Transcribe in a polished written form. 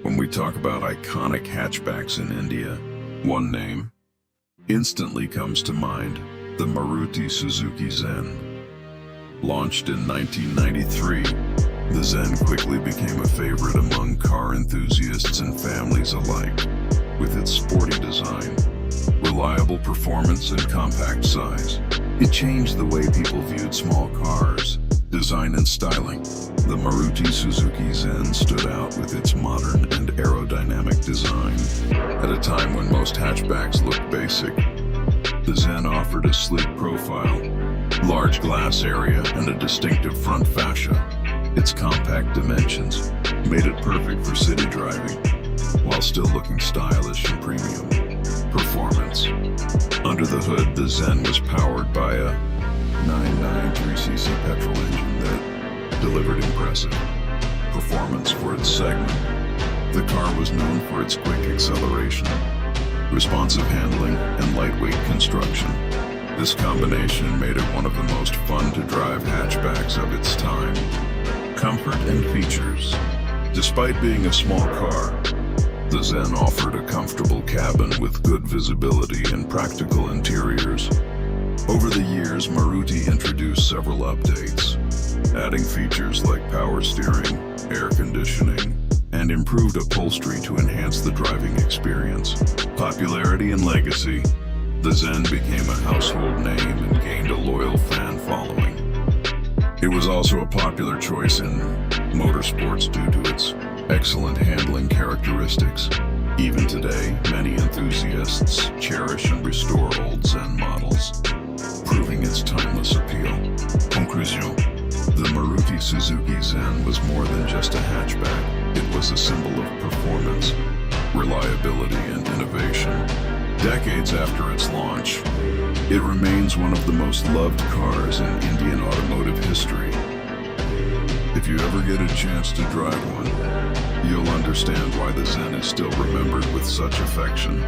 When we talk about iconic hatchbacks in India, one name instantly comes to mind: the Maruti Suzuki Zen. Launched in 1993, the Zen quickly became a favorite among car enthusiasts and families alike. With its sporty design, reliable performance, and compact size, it changed the way people viewed small cars. Design and styling. The Maruti Suzuki Zen stood out with its modern and aerodynamic design. At a time when most hatchbacks looked basic, the Zen offered a sleek profile, large glass area, and a distinctive front fascia. Its compact dimensions made it perfect for city driving, while still looking stylish and premium. Performance. Under the hood, the Zen was powered by a 993cc petrol engine that delivered impressive performance for its segment. The car was known for its quick acceleration, responsive handling, and lightweight construction. This combination made it one of the most fun-to-drive hatchbacks of its time. Comfort and features. Despite being a small car, the Zen offered a comfortable cabin with good visibility and practical interiors. Over the years, Maruti introduced several updates, adding features like power steering, air conditioning, and improved upholstery to enhance the driving experience. Popularity and legacy. The Zen became a household name and gained a loyal fan following. It was also a popular choice in motorsports due to its excellent handling characteristics. Even today, many enthusiasts cherish and restore old Zen models, proving its timeless appeal. Conclusion. The Maruti Suzuki Zen was more than just a hatchback. It was a symbol of performance, reliability, and innovation. Decades after its launch, it remains one of the most loved cars in Indian automotive history. If you ever get a chance to drive one, you'll understand why the Zen is still remembered with such affection.